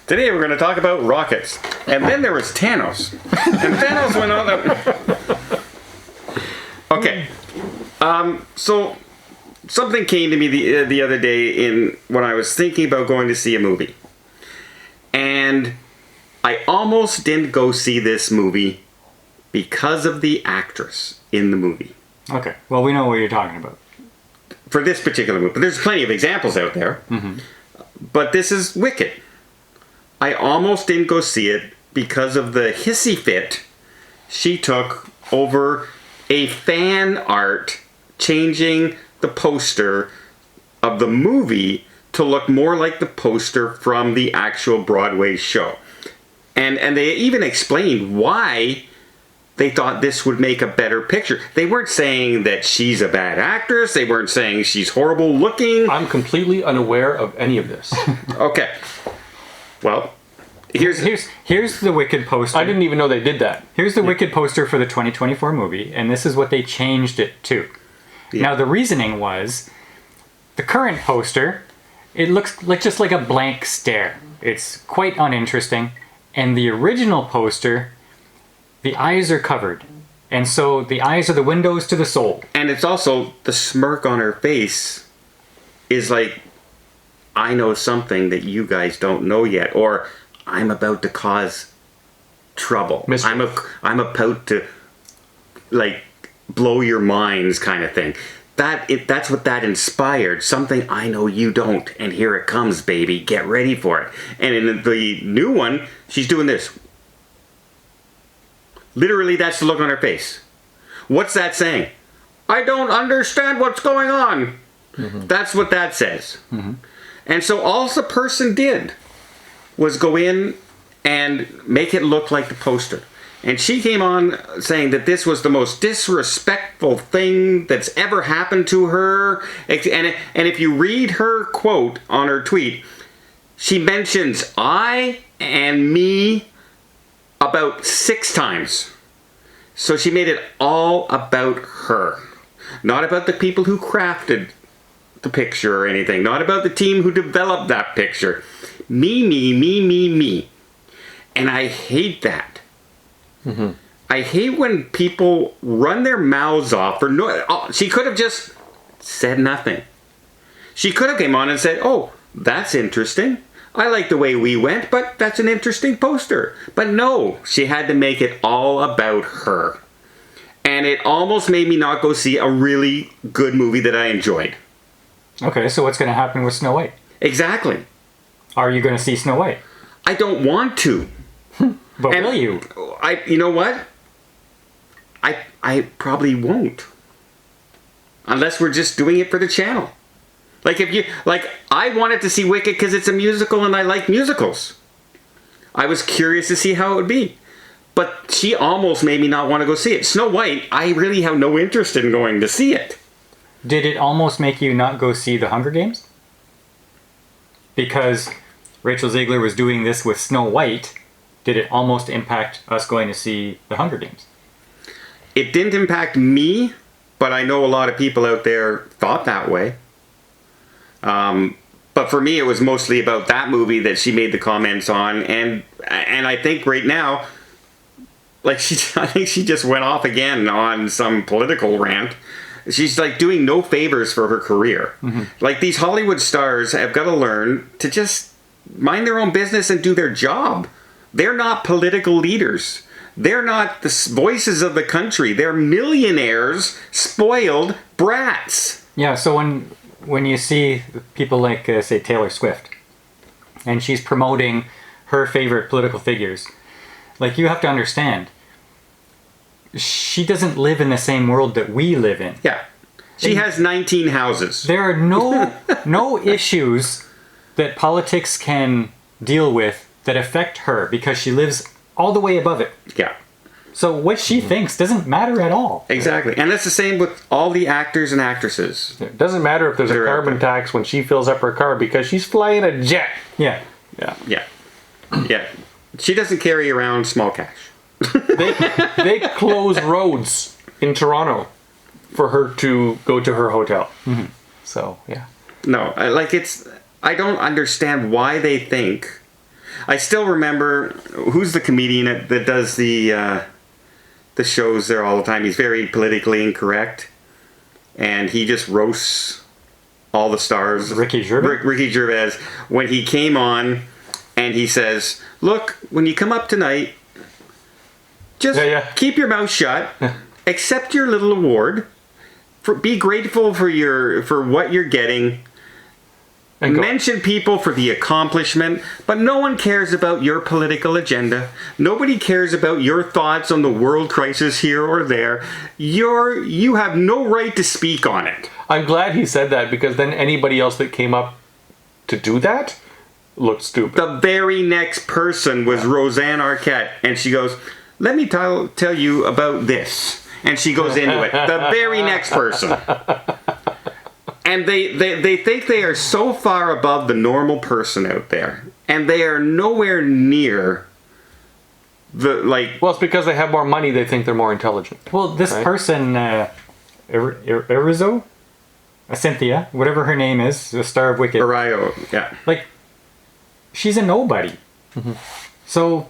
Today we're going to talk about rockets. And then there was Thanos. And Thanos went on Okay. So something came to me the other day when I was thinking about going to see a movie. And I almost didn't go see this movie because of the actress in the movie. Okay. Well, we know what you're talking about. For this particular movie. But there's plenty of examples out there. Mm-hmm. But this is Wicked. I almost didn't go see it because of the hissy fit she took over a fan art changing the poster of the movie to look more like the poster from the actual Broadway show. And they even explained why they thought this would make a better picture. They weren't saying that she's a bad actress. They weren't saying she's horrible looking. I'm completely unaware of any of this. Okay. Well, here's the Wicked poster. I didn't even know they did that. Here's the Wicked poster for the 2024 movie, and this is what they changed it to. Yeah. Now, the reasoning was, the current poster, it looks just like a blank stare. It's quite uninteresting. And the original poster, the eyes are covered. And so the eyes are the windows to the soul. And it's also, the smirk on her face is like, I know something that you guys don't know yet. Or, I'm about to cause trouble. I'm about to, like, blow your minds kind of thing. That's what that inspired. Something I know you don't. And here it comes, baby. Get ready for it. And in the new one, she's doing this. Literally, that's the look on her face. What's that saying? I don't understand what's going on. Mm-hmm. That's what that says. Mm-hmm. And so all the person did was go in and make it look like the poster. And she came on saying that this was the most disrespectful thing that's ever happened to her. And if you read her quote on her tweet, she mentions I and me about 6 times. So she made it all about her. Not about the people who crafted the picture or anything. Not about the team who developed that picture. Me. And I hate that. Mm-hmm. I hate when people run their mouths off. She could have just said nothing. She could have came on and said, oh, that's interesting. I like the way we went, but that's an interesting poster. But no, she had to make it all about her. And it almost made me not go see a really good movie that I enjoyed. Okay, so what's going to happen with Snow White? Exactly. Are you going to see Snow White? I don't want to. But will you? You know what? I probably won't. Unless we're just doing it for the channel. I wanted to see Wicked because it's a musical and I like musicals. I was curious to see how it would be. But she almost made me not want to go see it. Snow White, I really have no interest in going to see it. Did it almost make you not go see The Hunger Games? Because Rachel Zegler was doing this with Snow White, did it almost impact us going to see The Hunger Games? It didn't impact me, but I know a lot of people out there thought that way. But for me, it was mostly about that movie that she made the comments on, and I think right now, I think she just went off again on some political rant. She's doing no favors for her career. Mm-hmm. These Hollywood stars have got to learn to just mind their own business and do their job. They're not political leaders. They're not the voices of the country. They're millionaires, spoiled brats. Yeah, so when you see people like, say, Taylor Swift, and she's promoting her favorite political figures, you have to understand, she doesn't live in the same world that we live in. Yeah. She has 19 houses. There are no issues that politics can deal with that affect her because she lives all the way above it. Yeah. So what she thinks doesn't matter at all. Exactly. And that's the same with all the actors and actresses. It doesn't matter if there's a carbon tax when she fills up her car because she's flying a jet. Yeah. Yeah. She doesn't carry around small cash. They close roads in Toronto for her to go to her hotel. Mm-hmm. So, yeah. No, I don't understand why they think. I still remember who's the comedian that does the shows there all the time. He's very politically incorrect, and he just roasts all the stars. Ricky Gervais? Ricky Gervais, when he came on, and he says, "Look, when you come up tonight, just keep your mouth shut, accept your little award, be grateful for what you're getting." Mention people for the accomplishment, but no one cares about your political agenda. Nobody cares about your thoughts on the world crisis here or there. You have no right to speak on it. I'm glad he said that, because then anybody else that came up to do that looked stupid. The very next person was Roseanne Arquette, and she goes, "Let me tell you about this." And she goes into it. The very next person. And they think they are so far above the normal person out there, and they are nowhere near the, like... Well, it's because they have more money, they think they're more intelligent. Well, this person, Irizo? Cynthia, whatever her name is, the star of Wicked. Arayo, yeah. Like, she's a nobody. Mm-hmm. So...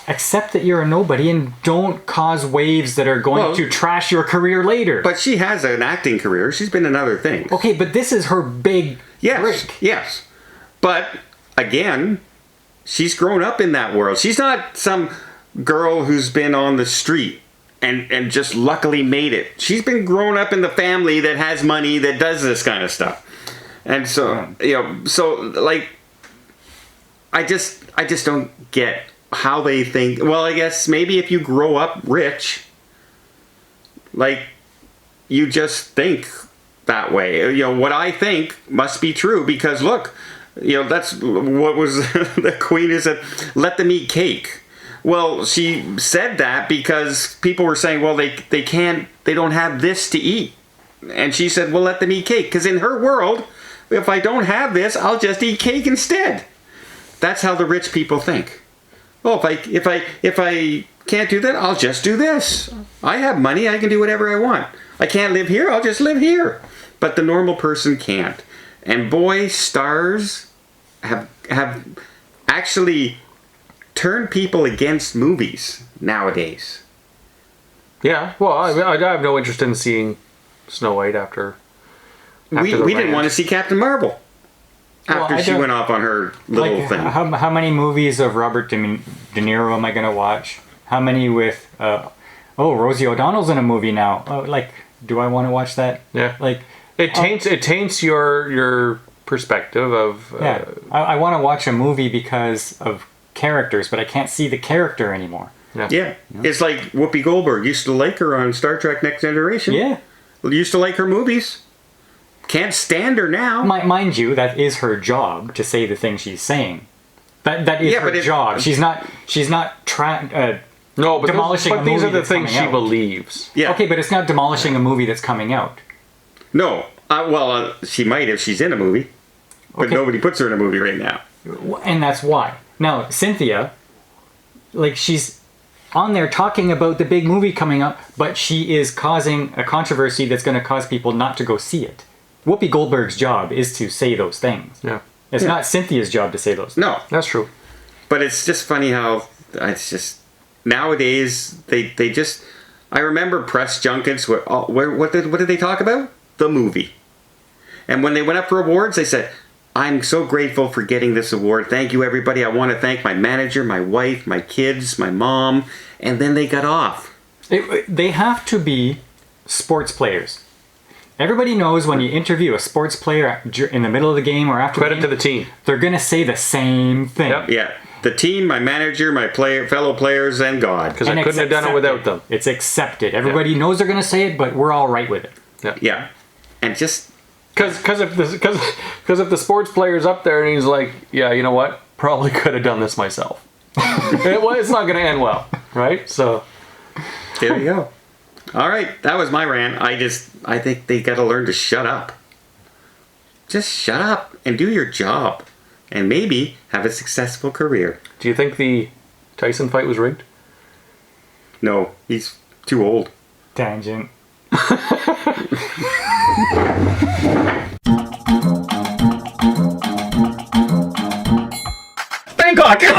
accept that you're a nobody and don't cause waves that are going to trash your career later. But she has an acting career. She's been in other things. Okay, but this is her big break. Yes. But, again, she's grown up in that world. She's not some girl who's been on the street and just luckily made it. She's been grown up in the family that has money, that does this kind of stuff. And so, like, I just don't get how they think. Well, I guess maybe if you grow up rich, like, you just think that way. What I think must be true, because look, that's what was the Queen is said, "Let them eat cake." Well, she said that because people were saying, well, they don't have this to eat. And she said, well, let them eat cake, because in her world, if I don't have this, I'll just eat cake instead. That's how the rich people think. Oh, if I can't do that, I'll just do this. I have money, I can do whatever I want. I can't live here, I'll just live here. But the normal person can't. And boy, stars have actually turned people against movies nowadays. Yeah, well, I have no interest in seeing Snow White after we didn't want to see Captain Marvel. After she went off on her little thing. How many movies of Robert De Niro am I going to watch? How many with... Rosie O'Donnell's in a movie now. Do I want to watch that? Yeah. Like... It taints your perspective of... I want to watch a movie because of characters, but I can't see the character anymore. Yeah. It's like Whoopi Goldberg. Used to like her on Star Trek Next Generation. Yeah. Used to like her movies. Can't stand her now. Mind you, that is her job to say the things she's saying. That is her job. She's not demolishing a movie. But these are the things she believes. Yeah. Okay, but it's not demolishing a movie that's coming out. No. She might if she's in a movie. But nobody puts her in a movie right now. And that's why. Now, Cynthia, she's on there talking about the big movie coming up, but she is causing a controversy that's going to cause people not to go see it. Whoopi Goldberg's job is to say those things. Yeah. It's not Cynthia's job to say those things. No. That's true. But it's just funny how it's just... Nowadays, they just... I remember press junkets. What did they talk about? The movie. And when they went up for awards, they said, I'm so grateful for getting this award. Thank you, everybody. I want to thank my manager, my wife, my kids, my mom. And then they got off. They have to be sports players. Everybody knows when you interview a sports player in the middle of the game or after Credit to the team. They're going to say the same thing. Yep. Yeah. The team, my manager, my fellow players, and God. Because I couldn't have done it without them. It's accepted. Everybody knows they're going to say it, but we're all right with it. Yeah. And just... Because if the sports player's up there and he's like, yeah, you know what? Probably could have done this myself. It's not going to end well, right? So... There you go. All right, that was my rant. I think they got to learn to shut up. Just shut up and do your job. And maybe have a successful career. Do you think the Tyson fight was rigged? No, he's too old. Tangent. Thank talking.